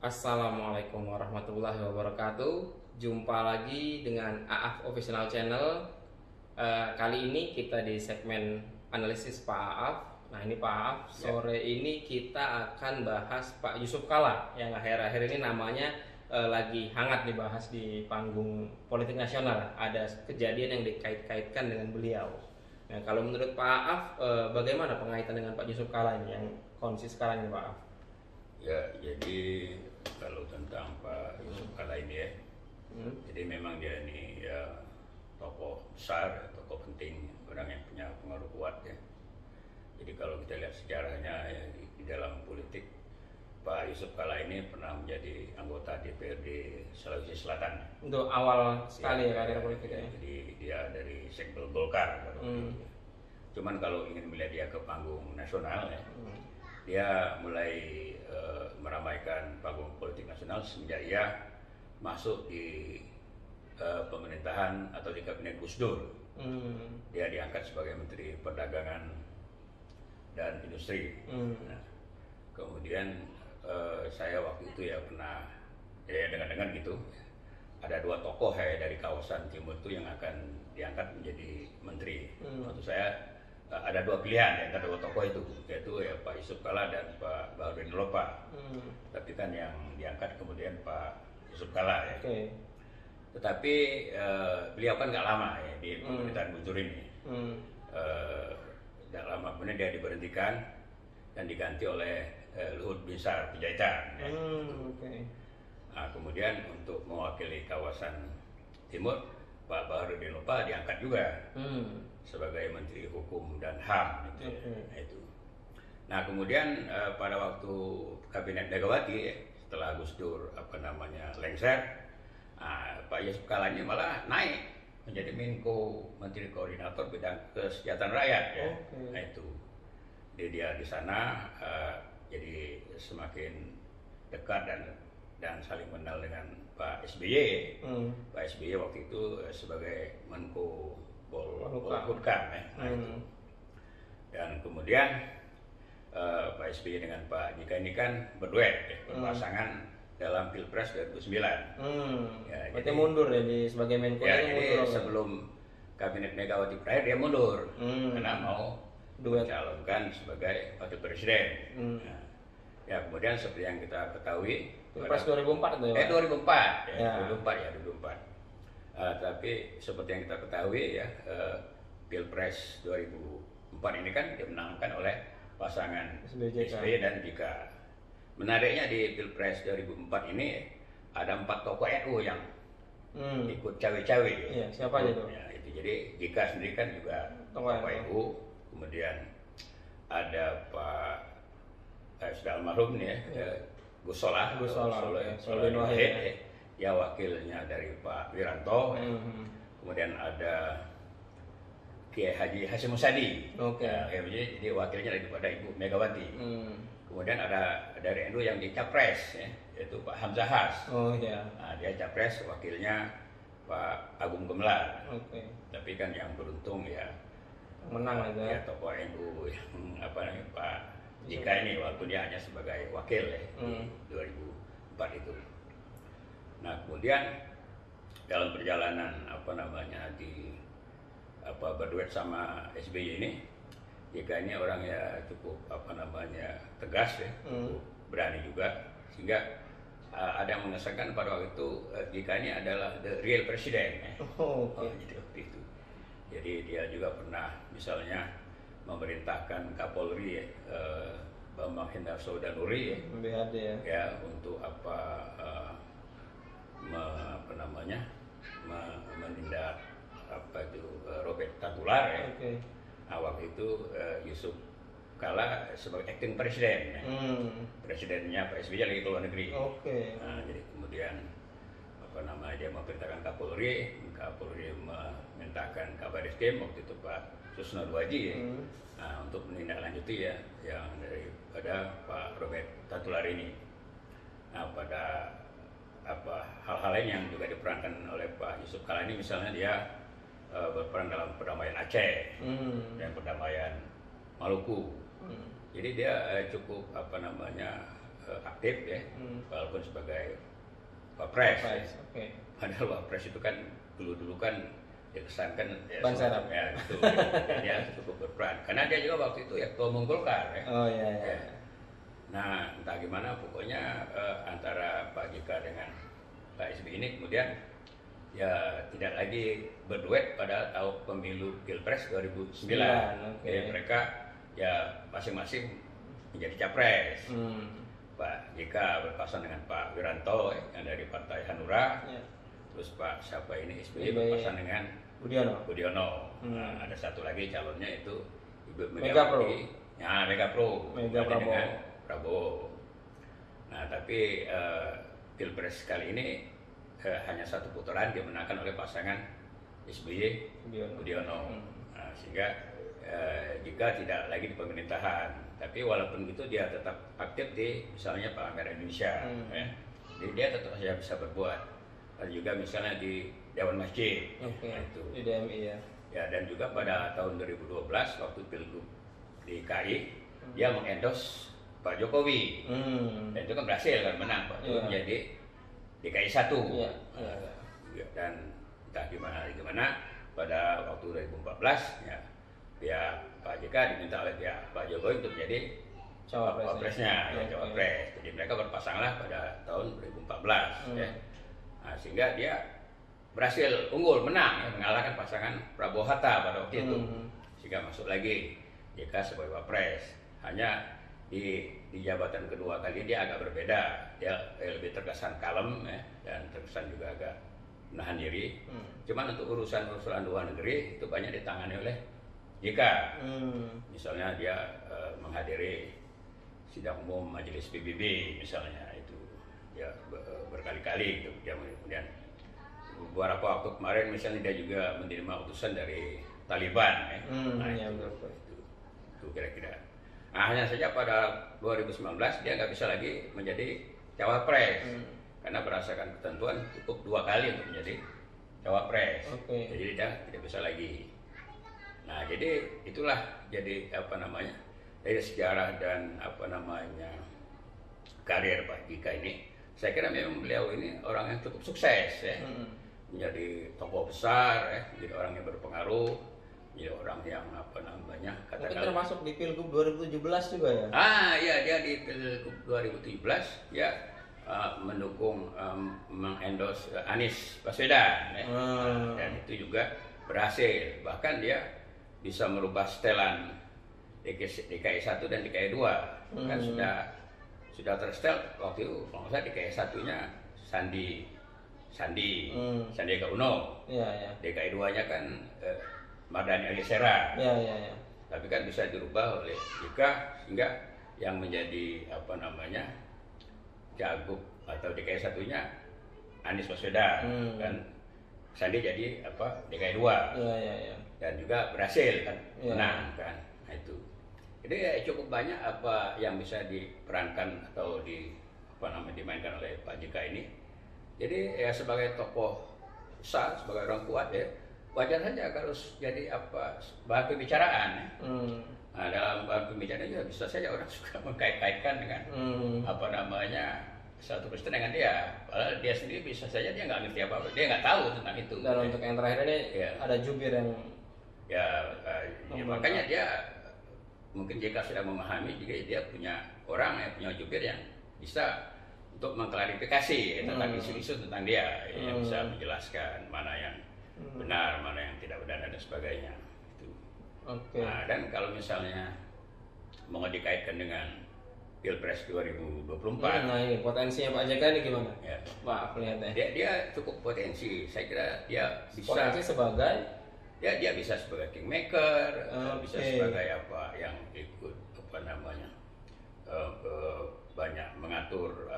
Assalamualaikum warahmatullahi wabarakatuh. Jumpa lagi dengan Aaf Official Channel. Kali ini kita di segmen analisis Pak Aaf. Nah ini Pak Aaf, sore ini kita akan bahas Pak Yusuf Kalla yang akhir-akhir ini namanya lagi hangat dibahas di panggung politik nasional. Ada kejadian yang dikait-kaitkan dengan beliau. Nah kalau menurut Pak Aaf, bagaimana pengaitan dengan Pak Yusuf Kalla ini yang kondisi sekarang ini Pak Aaf? Ya, jadi kalau tentang Pak Yusuf Kalla ini ya, jadi memang dia ini ya tokoh besar, tokoh penting, orang yang punya pengaruh kuat ya. Jadi kalau kita lihat sejarahnya ya, di dalam politik, Pak Yusuf Kalla ini pernah menjadi anggota DPRD Sulawesi Selatan. Untuk awal sekali ya karir politiknya. Jadi dia dari Sekbel Golkar. Cuman kalau ingin melihat dia ke panggung nasional ya, dia mulai meramaikan panggung politik nasional semenjak ia masuk di pemerintahan atau di kabinet Gus Dur. Dia diangkat sebagai Menteri Perdagangan dan Industri. Nah, kemudian saya waktu itu ya pernah ya dengar-dengar gitu, ada dua tokoh ya dari kawasan timur itu yang akan diangkat menjadi menteri. Maksud saya ada dua pilihan ya, antara dua tokoh itu, yaitu ya Pak Yusuf Kalla dan Pak Baharudin Lopa. Tapi kan yang diangkat kemudian Pak Yusuf Kalla ya. Tetapi beliau kan nggak lama ya di pemerintahan Gus Dur ini. Nggak lama kemudian dia diberhentikan dan diganti oleh Luhut Binsar Panjaitan. Ya. Nah, kemudian untuk mewakili kawasan timur, Pak Baharudin Lopa diangkat juga sebagai Menteri Hukum dan HAM gitu. Nah, itu. Nah kemudian pada waktu Kabinet Megawati setelah Gus Dur lengser, Pak Yusuf Kalla ini malah naik menjadi Menko, Menteri Koordinator Bidang Kesejahteraan Rakyat ya. Nah itu. Jadi dia di sana jadi semakin dekat dan saling kenal dengan Pak SBY. Pak SBY waktu itu sebagai Menko Polhukam ya. Nah, itu. Dan kemudian Pak SBY dengan Pak JK ini kan berduet ya, berpasangan dalam Pilpres 2009. Ya, berarti mundur ya sebagai Menko ya, jadi mundur. Sebelum Kabinet Megawati berakhir dia mundur karena mau mencalonkan sebagai Wakil Presiden. Nah, ya kemudian seperti yang kita ketahui Pilpres 2004 itu ya? 2004 ya, 2004. Tapi seperti yang kita ketahui ya, Pilpres 2004 ini kan dimenangkan oleh pasangan SBY dan JK. Menariknya di Pilpres 2004 ini ada 4 tokoh NU yang ikut cawe-cawe. Iya, siapa aja itu? Ya, itu jadi JK sendiri kan juga tokoh NU. Kemudian ada Pak sudah almarhum nih ya, Gus Solah ya. Ya wakilnya dari Pak Wiranto, kemudian ada Kiai Haji Hashim Musadi, jadi wakilnya daripada Ibu Megawati. Kemudian ada dari NU yang di capres, ya, yaitu Pak Hamzah Has. Nah, dia capres, wakilnya Pak Agung Gemelar. Tapi kan yang beruntung ya menang aja. Ya tokoh NU yang Pak JK ini waktu dia hanya sebagai wakil ya di 2004 itu. Nah kemudian dalam perjalanan berduet sama SBY ini, JK ini orang ya cukup tegas ya, cukup berani juga, sehingga ada yang mengesankan pada waktu itu JK ini adalah the real presiden ya. Itu. Jadi dia juga pernah misalnya memerintahkan Kapolri ya, Bambang Hendar Saudanuri ya untuk menindak Robert Tatular ya. Nah, waktu itu Yusuf Kalla sebagai acting presiden ya. Presidennya Pak SBY lagi ke luar negeri. Nah, jadi kemudian dia memerintahkan Kapolri memerintahkan Kabar Eskrim waktu itu Pak Susno Duwaji ya. Nah, untuk menindaklanjuti ya yang daripada Pak Robert Tatular ini. Nah, pada hal-hal lain yang juga diperankan oleh Pak Yusuf Kalla ini, misalnya dia berperan dalam perdamaian Aceh dan perdamaian Maluku. Jadi dia cukup aktif ya, walaupun sebagai Wapres. Okay. Padahal Wapres itu kan dulu kan dikesankan ya, ya gitu. Dia cukup berperan karena dia juga waktu itu ya ketua umum Golkar ya. Oh iya. Ya. Nah entah gimana pokoknya antara Pak JK dengan Pak SBY ini kemudian ya tidak lagi berduet pada tahun pemilu Pilpres 2009. Jadi mereka ya masing-masing menjadi capres. Pak JK berpasangan dengan Pak Wiranto yang dari Partai Hanura. Terus Pak siapa ini SBY berpasangan dengan Budiono. Nah, ada satu lagi calonnya itu Ibu Megawati. Ya, Mega Pro. Dengan Prabowo. Nah, tapi Pilpres kali ini hanya satu putaran dimenangkan oleh pasangan SBY Budiono. Nah, sehingga jika tidak lagi di pemerintahan, tapi walaupun gitu dia tetap aktif di misalnya Pameran Indonesia. Ya. Jadi dia tetap saja bisa berbuat. Dan juga misalnya di Dewan Masjid. Nah, itu di DMI ya. Ya, dan juga pada tahun 2012 waktu Pilgub di KI dia mengendorse Pak Jokowi. Dan itu kan berhasil kan menang Pak Jokowi menjadi DKI 1. Dan entah gimana pada waktu 2014 ya Pak JK diminta oleh Pak Jokowi untuk menjadi cawapresnya, cawapres. Jadi mereka berpasanglah pada tahun 2014 ya. Nah, sehingga dia berhasil unggul menang ya, mengalahkan pasangan Prabowo Hatta pada waktu itu. Sehingga masuk lagi JK sebagai wapres. Hanya di jabatan kedua kali dia agak berbeda. Dia lebih terkesan kalem ya, dan terkesan juga agak menahan diri. Cuman untuk urusan luar negeri itu banyak ditangani oleh JK. Misalnya dia menghadiri sidang umum Majelis PBB misalnya itu ya berkali-kali gitu. Dia kemudian beberapa waktu kemarin misalnya dia juga menerima utusan dari Taliban ya. Nah, itu kira-kira. Nah, hanya saja pada 2019 dia nggak bisa lagi menjadi cawapres karena berdasarkan ketentuan cukup 2 kali untuk menjadi cawapres. Jadi dia tidak bisa lagi. Nah, jadi itulah jadi dari sejarah dan karir Pak JK ini. Saya kira memang beliau ini orang yang cukup sukses ya. Menjadi tokoh besar ya, menjadi orang yang berpengaruh, menjadi orang yang katakanlah. Mungkin termasuk di Pilgub 2017 juga ya? Iya, dia di Pilgub 2017 ya mendukung mengendorse Anies Baswedan ya. Dan itu juga berhasil. Bahkan dia bisa merubah setelan DKI 1 dan DKI 2 kan sudah tersetel waktu itu kalau saya DKI 1-nya Sandiaga Uno. DKI 2-nya kan Mardhani Alisera. Tapi kan bisa dirubah oleh JK sehingga yang menjadi Cagup atau DKI 1-nya Anies Baswedan kan Sandi jadi DKI 2. Dan juga berhasil kan menang kan. Nah, itu. Jadi ya cukup banyak apa yang bisa diperankan atau dimainkan oleh Pak JK ini. Jadi ya sebagai tokoh besar, sebagai orang kuat ya, wajar saja kalau jadi bahan pembicaraan ya. Nah, dalam bahan pembicaraan juga bisa saja orang suka mengkait-kaitkan dengan satu presiden dengan dia, padahal dia sendiri bisa saja dia nggak ngerti apa-apa, dia nggak tahu tentang itu. Dan untuk yang terakhir ini ada jubir yang makanya dia mungkin JK sudah memahami jika dia punya orang yang punya jubir yang bisa untuk mengklarifikasi tentang isu-isu tentang dia, yang bisa menjelaskan mana yang benar, mana yang tidak benar dan sebagainya. Itu. Nah, dan kalau misalnya mau dikaitkan dengan Pilpres 2024. Nah, ini potensinya Pak JK ini gimana? Ya. Wah, kelihatannya. Dia cukup potensi. Saya kira dia bisa. Potensi sebagai? Dia bisa sebagai kingmaker, bisa sebagai yang ikut banyak mengatur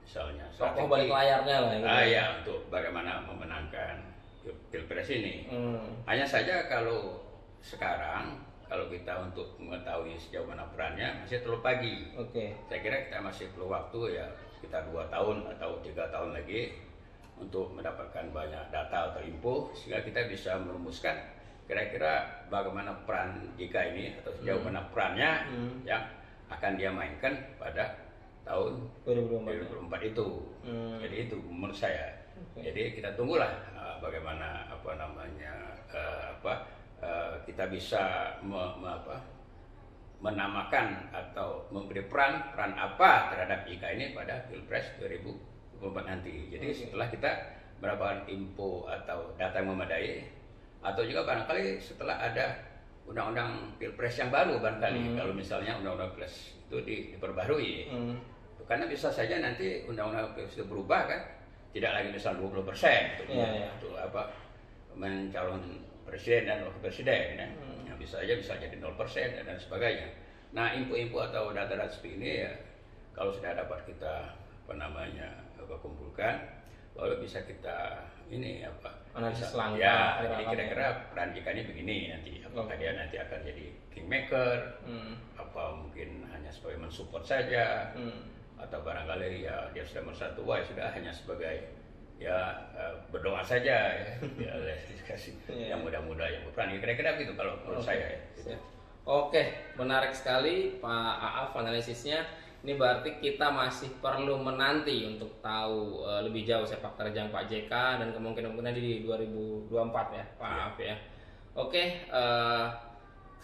misalnya. Tokoh balik layarnya lah. Ya, untuk bagaimana memenangkan Pilpres ini. Hanya saja kalau sekarang kalau kita untuk mengetahui sejauh mana perannya masih terlalu pagi. Saya kira kita masih perlu waktu ya sekitar 2 tahun atau 3 tahun lagi untuk mendapatkan banyak data atau info sehingga kita bisa merumuskan kira-kira bagaimana peran JK ini atau sejauh mana perannya yang akan dia mainkan pada tahun 2024 itu. Jadi itu menurut saya. Jadi kita tunggulah bagaimana kita bisa menamakan atau memberi peran apa terhadap IKA ini pada Pilpres 2024 nanti. Jadi setelah kita mendapatkan info atau data yang memadai, atau juga barangkali setelah ada undang-undang Pilpres yang baru barangkali, kalau misalnya undang-undang Pilpres itu diperbarui, karena bisa saja nanti undang-undang Pilpres itu berubah kan, tidak lagi misal 20% untuk mencalon presiden dan wakil presiden, ya. Bisa aja bisa jadi 0% dan sebagainya. Nah, info-info atau data-data seperti ini ya, kalau sudah dapat kita kumpulkan, lalu bisa kita analisis langkah. Ya, jadi kira-kira peran IKA ini begini nanti. Apakah dia nanti akan jadi kingmaker, apa mungkin hanya sebagai mensupport saja, atau barangkali ya dia sudah merasa tua, ya sudah hanya sebagai berdoa saja ya dikasih yang muda-muda yang berperan, kira-kira gitu kalau menurut saya ya. Oke, menarik sekali Pak Aaf analisisnya. Ini berarti kita masih perlu menanti untuk tahu lebih jauh sepak terjang Pak JK dan kemungkinan di 2024 ya Pak Aaf ya. Oke,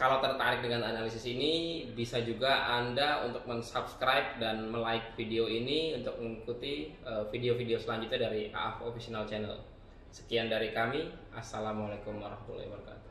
kalau tertarik dengan analisis ini, bisa juga Anda untuk mensubscribe dan like video ini untuk mengikuti video-video selanjutnya dari AAF Official Channel. Sekian dari kami. Assalamualaikum warahmatullahi wabarakatuh.